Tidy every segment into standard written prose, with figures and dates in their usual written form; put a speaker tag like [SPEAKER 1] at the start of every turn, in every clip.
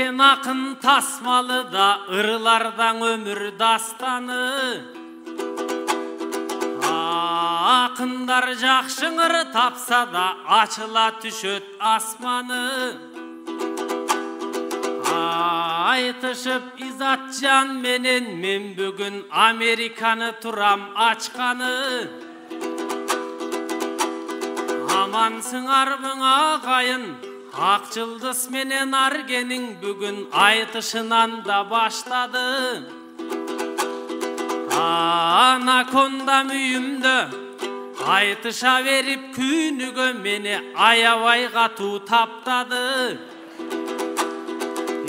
[SPEAKER 1] Өлтүрген акын тасмалы да ырылардан өмүр дастаны. Акындар жакшы ыр тапса да ачыла түшөт асманы. Айтышып Изатжан менен мен бүгүн Американы турам ачканы. Амансыңарбың агайын, ак жылдыз менен Аргениң бүгүн айтышынан да баштады. Анаконда үйүмдө айтыша берип күнүгө мени аябай катуу таптады.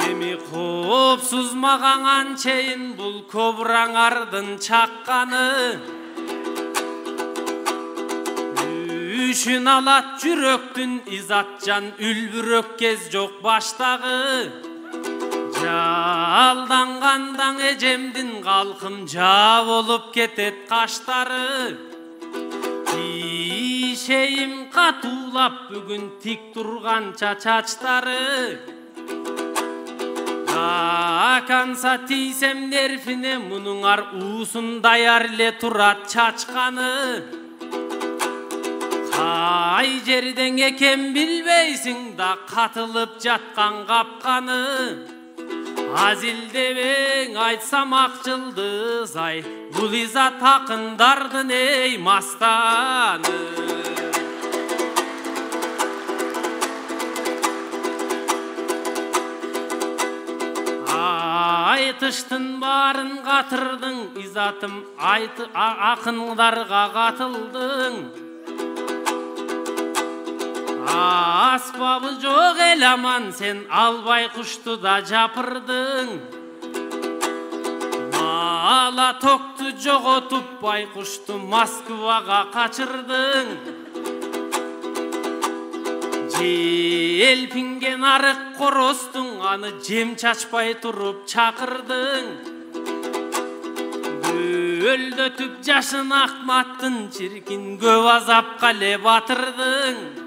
[SPEAKER 1] Эми коопсуз мага анчейин бул кобураңардын чакканы. Үшүн алат жүрөктүн Изатжан үлбүрөк кез жок баштагы. Жалдангандан эжемдин калкым жаа болуп кетет каштары. Тишейим катуулап бүгүн тик турганча чачтары. Аканса тийсем нерфине мунуңар уусун даяр эле турат чачканы. Кай жерден экен билбейсиң да катылып жаткан капканы. Азилдебең айтсам ак жылдыз ай, бул Изат акындардын эй мастаны. Айтыштын барын катырдың, Изатым акындарга катылдың. Аспабы жок эл аман, сен албай кушту да жапырдың. Мала токту жоготуп байкушту Москвага качырдың. Желпинген арык коростуң, аны жем чачпай туруп чакырдың. Өлдөтүп жашын Акматтын, чиркин көп азапка эле батырдың.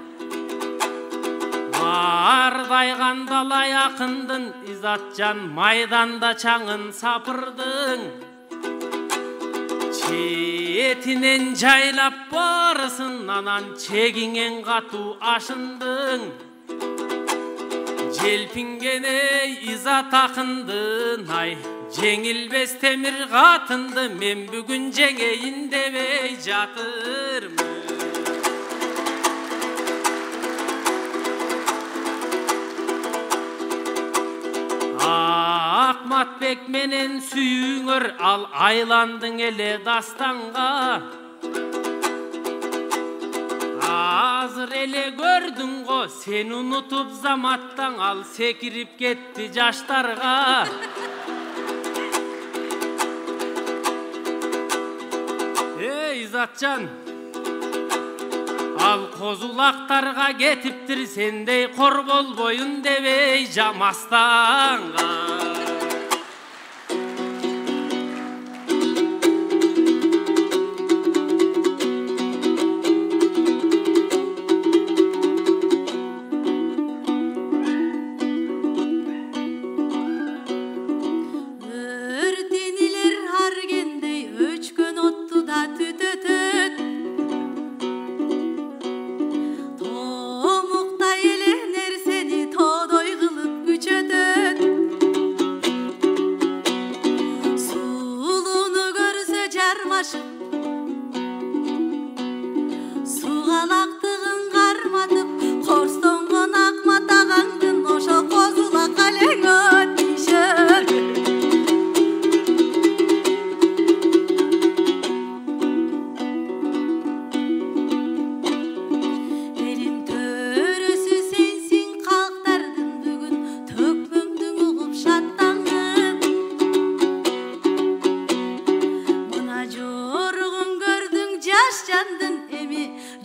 [SPEAKER 1] Ардайган далай акындын, Изатжан майданда чаңын сапырдың. Четинен жайлап барысын, анан чегиңен катуу ашындың. Желпинген эй Изат акындын ай, жеңилбес темир катынды мен бүгүн жеңейин дебей жатырмын. Акматбек менен сүйүңөр, ал айландың эле дастанга. Азыр эле көрдүң го, сен унутуп заматтан, ал секирип кетти жаштарга. Эй Изатжан, ал козулактарга кетиптир, сендей кор болбоюн дебей жамастанга.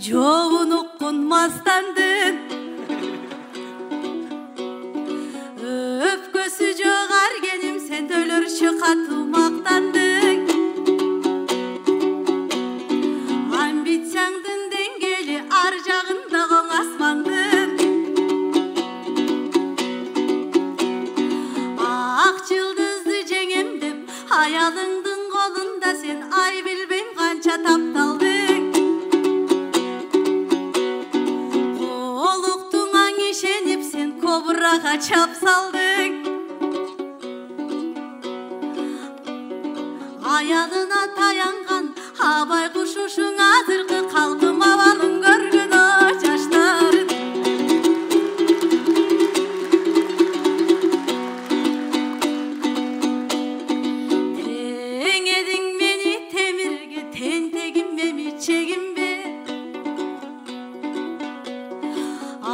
[SPEAKER 2] Жоғын ұққын мастандың, өпкөсі жоқ Аргеним, сен төлөрші қату мақтандың. Амбицияңдың деңгелі ар жағында қоң асмандың. чап салдың. Аялына таянған абай құшушың адырқы қалқым авалын көргін жаштарын. Теңедің мені темірге тентегім меми чегімбе.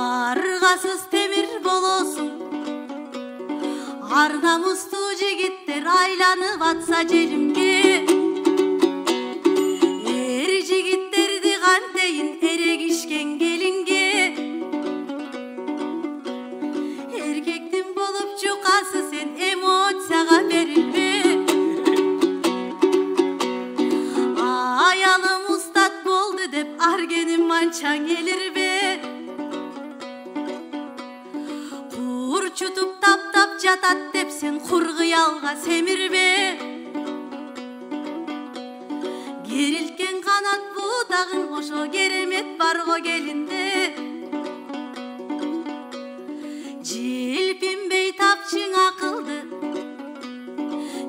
[SPEAKER 2] Арғасыз темір болосың, ар намыстуу жигиттер айланып атса жеримге. Эр жигиттерди кантейин эрегишкен келинге. Эркектин болуп чукасы сен эмоцияга берилбе. Аялым устат болду деп аргеним манчаң келирбе. Чутуп таптап жатат деп сен құр қиялға семірбе. Керілткен қанат бұтағын ошо керемет барго келінде. Желпинбей тапчың ақылды,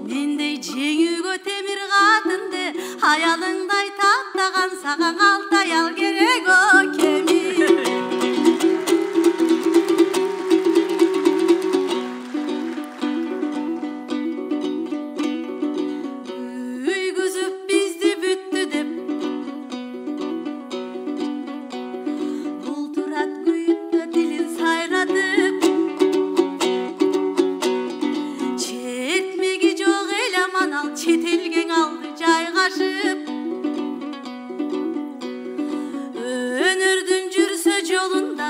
[SPEAKER 2] мендей жеңүүгө темир қатынды. Аялыңдай таптаған саған алтай ал керек о кемир. Өнөрдүн жүрсө жолунда,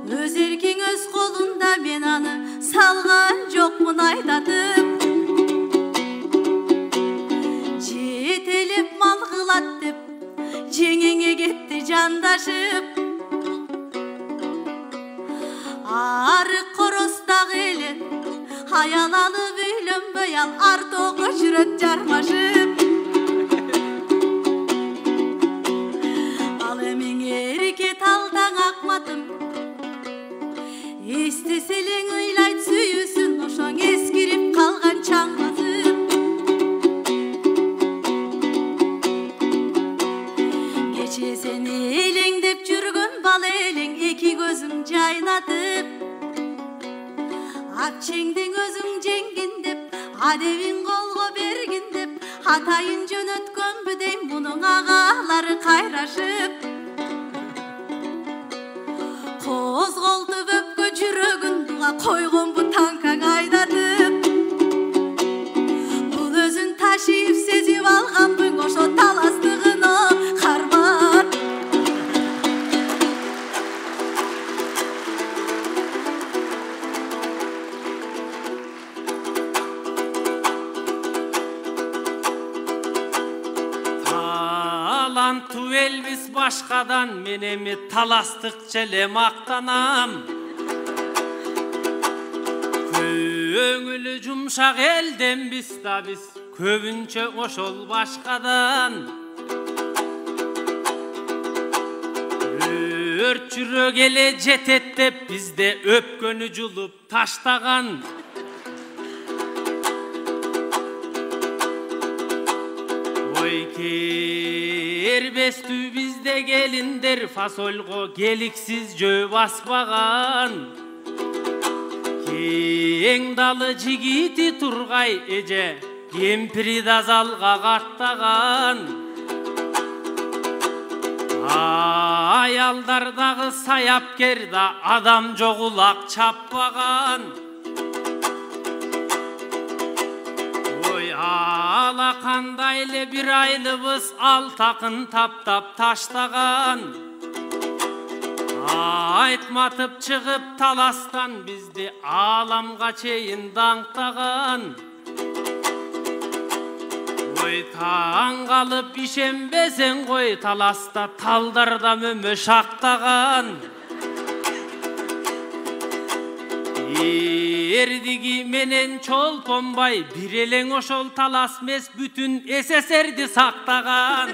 [SPEAKER 2] өз эркиң өз колунда, мен аны салган жокмун айдатып. Жетелеп мал кылат деп, жеңеңе кетти жандашып. Арык коростагы эле, аял алып үйлөнбөй ал артого жүрөт жармашып. Талдан акматым, эстеселең ыйлайт сүйүүсүн, ошоң эскирип калган чаңбазып. Кече сен элеңдеп жүргөн бала элең эки көзүм жайнатып. Апчеңдиң өзүң жеңгин деп, адебин колго бергин деп, атайын жөнөткөнбү дейм, мунун агалары кайрашып. Козголтуп өпкө жүрөгүн дуга койгон бу танкаң айдатып. Бул өзүн ташип сезип алганбың ошо таластыгын кармат.
[SPEAKER 1] Таланттуу элбиз башкадан, мен эми таластыкча эле мактанам. Көңүлү жумшак элденбиз да биз, көбүнчө ошол башкадан. Өрт жүрөк эле жетет деп бизде өпкөнү жулуп таштаган. Ой кербестүү бизде келиндер, фасольго келиксиз жөө баспаган. Кең далы жигити тургай эже, кемпири да залга каттаган. Аялдар дагы саяпкер да, адам жогулак чаппаган. Алакандай эле бир айлыбыз алтакын таптап таштаган. Айтматып чыгып таластан, бизди ааламга чейин даңктаган. Ой таң калып ишенбесең кой, таласта талдарда мөмө шактаган. Эрдиги менен Чолпонбай бир элең ошол талас эмес, бүтүн СССРди сактаган.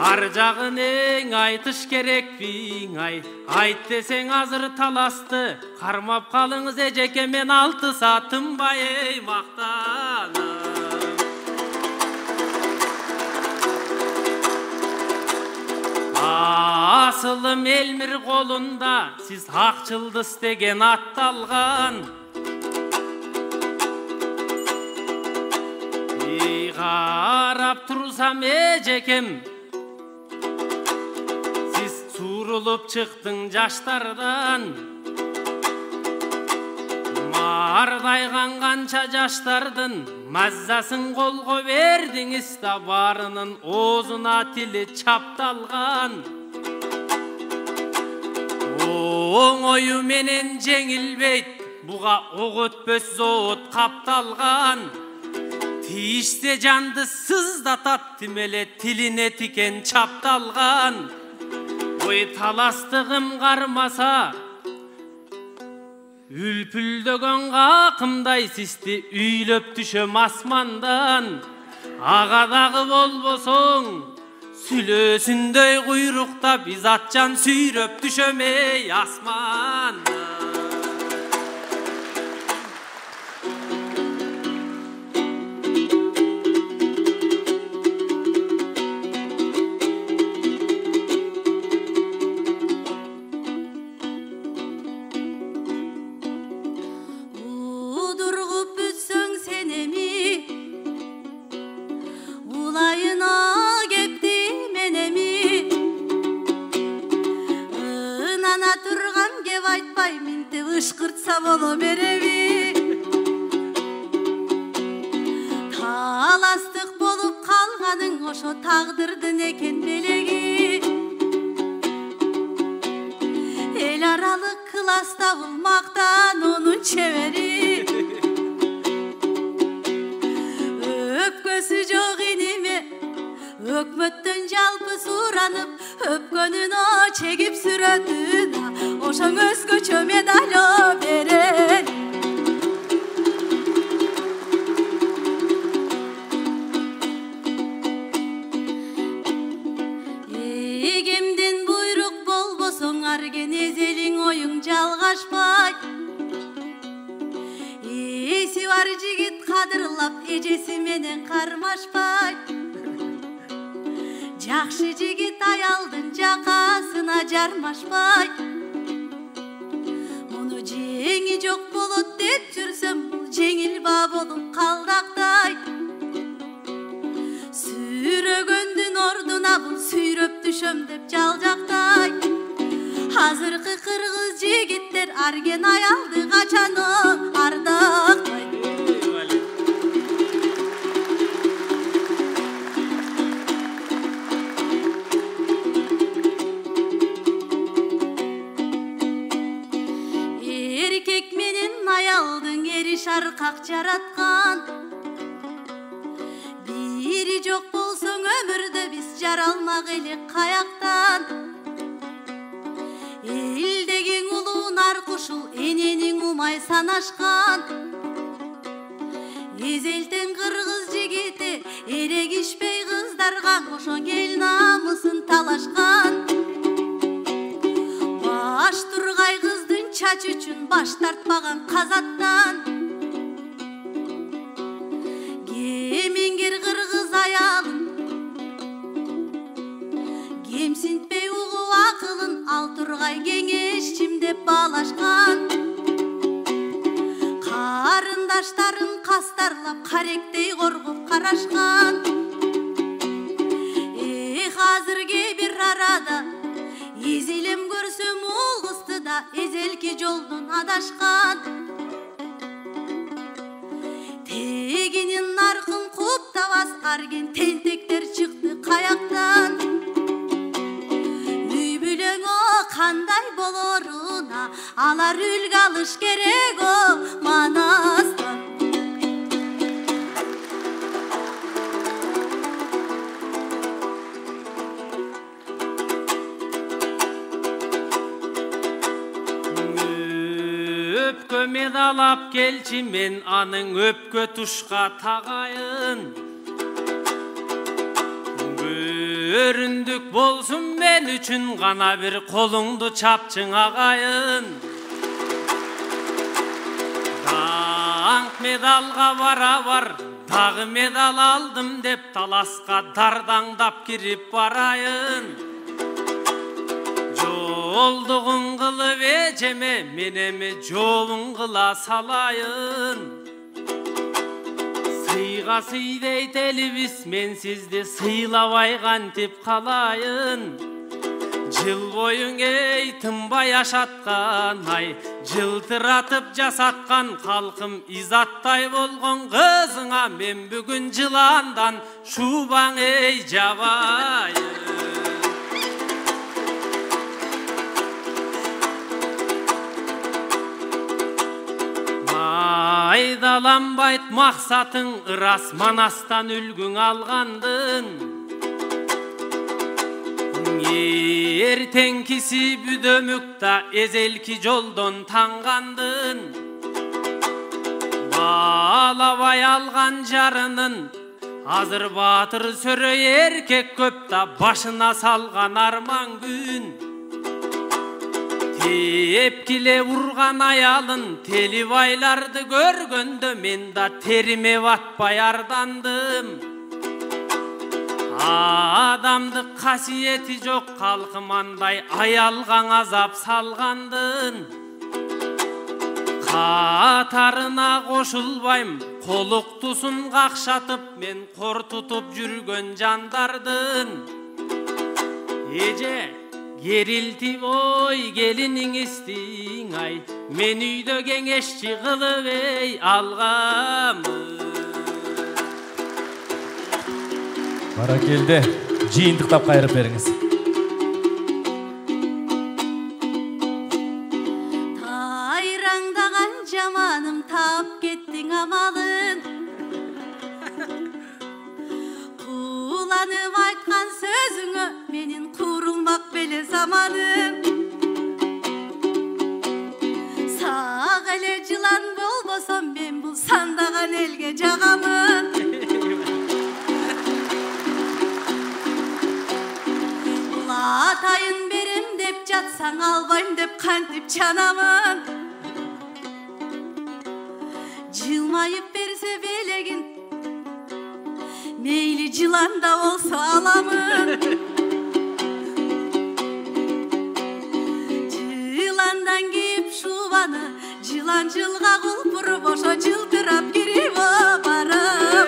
[SPEAKER 1] ар жагын эң айтыш керекпиң ай. Айт десең азыр таласты, кармап калыңыз эжеке мен 6 сатынбай эй мактаным. Асылым Элмир колунда сиз ак жылдыз деген атталган. Карап турсам эжекем, сиз сурулуп чыктың жаштардан. Мардайган канча жаштардын маззасын колго бердиңиз да барынын оозуна тили чапталган. Оңою менен жеңилбейт, буга ок өтпөс зоот капталган. Тиишсе жанды сыздатат тимеле тилине тикен чапталган. Ой таластыгым кармаса, үлпүлдөгөн какымдай сизди үйлөп түшөм асмандан. Ага дагы болбосоң, сүлөөсүндөй куйруктап изатчан сүйрөп түшөм эй асмандан.
[SPEAKER 2] Ышкыртса боло береби, таластык болуп калганың ошо тагдырдын экен белеги. Эл аралык класста булмактан онун чебери, өпкөсү жок иниме өкмөттөн жалпы суранып, өпкөнүн чегип сүрөтүн ошоң өзгөчө медаль берер. Эгемден буйрук болбосоң арген эзелиң оюң жалгашпай. Эси бар жигит кадырлап эжеси менен кармашпай. Жакшы жигит аялдын жакасына жармашпай. Муну жеңи жок болот деп жүрсөм, бул жеңил ба болуп калдактай. Сүрөгөндүн ордуна бул сүйрөп түшөм деп жалжактай. Азыркы кыргыз жигиттер арген аялды качан ардактай. Эркек менен аялдын ери шаркак жараткан. Бири жок болсоң өмүрдө биз жаралмак элек каяктан. Элдеги улуу наркушул энениң умай санашкан. Эзелтен кыргыз жигити эрегишпей кыздарга ошоң эл намысын талашкан. Баш тургай кыздын чач үчүн баш тартпаган казаттан. Кемиңгер кыргыз аялын кемсинтпей угуп акылын ал тургай кеңешчим деп баалашкан. Карындаштарын кастарлап каректей коргоп карашкан. Азырге бир арада эзилем көрсөм ул кызды да эзелки жолдон адашкан. Тегинин наркын куптабас арген тентектер чыкты каяктан. Үй бүлөң кандай болоруна алар үлгү алыш керек манастан. Өпкө медал ап келчи мен аның өпкө тушка тагайын.
[SPEAKER 1] Өрүндүк болсун мен үчүн гана бир колуңду чапчың агайын. Даңк медалга барабар дагы медал алдым деп таласка дардаңдап кирип барайын. Жолдугун кылып эжеме мен эми жообун кыла салайын. Сыйга сый дейт элибиз мен сизди сыйлабай кантип калайын. Жыл боюң эй тынбай ашаткан ай, жылтыратып жасаткан калкым изаттай болгон кызыңа мен бүгүн жыландан шубаң эй жабайын. Айдаланбайт максатың ырас манастан үлгүң алгандын. Эртеңкиси бүдөмүкта эзелки жолдон таңгандын. Баалабай алган жарынын азыр баатыр сөрөй эркек көп да башына салган арман күн. Тепкиле урган аялын телибайларды көргөндө мен да териме батпай ардандым. Адамдык касиети жок калкымандай аялга азап салгандын. Катарына кошулбайм, колуктусун какшатып мен кор тутуп жүргөн жандардын. Эже керилтип ой келиниңиздиң ай, мен үйдө кеңешчи кылып эй алгамын.
[SPEAKER 3] Баракелде, жыйынтыктап кайрып бериңиз.
[SPEAKER 2] Тайраңдаган жаманым тап кеттиң амалын. Куланып айткан сөзүңө менин курулмак беле заманым. Сак эле жылан болбосом мен бул сандаган элге жагамын. Атайын берем деп жатсаң албайм деп кантип чанамын. Жылмайып берсе белегин мейли жыланда болсо аламын. Жыландан кийип шубаны жылан жылга кулпуруп ошо жылтырап кирип барам.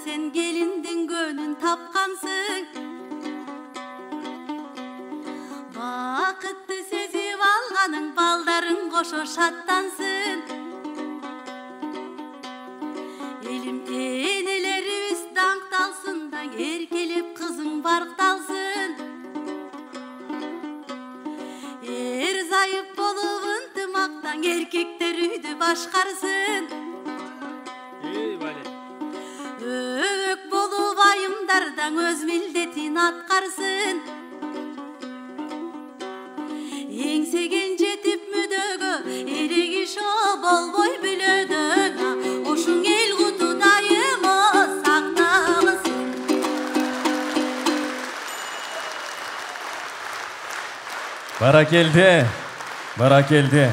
[SPEAKER 2] Sen gelindin gönün tapkansın. Vakıtты sezip alganın baldarın koşo şattansın. Elim enelerimiz danktalsın da erkelep kızın barktalsın. Er zayıf bolup ıntımaktan erkekler üydü başkarsın. Övök bolup ayımdardan öz mildetin atkarsın. Engsegen jetip müdөгө эрек иш о болбой бүлөдөн. Ошуң эл куту дайым о сакталсын.
[SPEAKER 3] Баракелде, баракелде.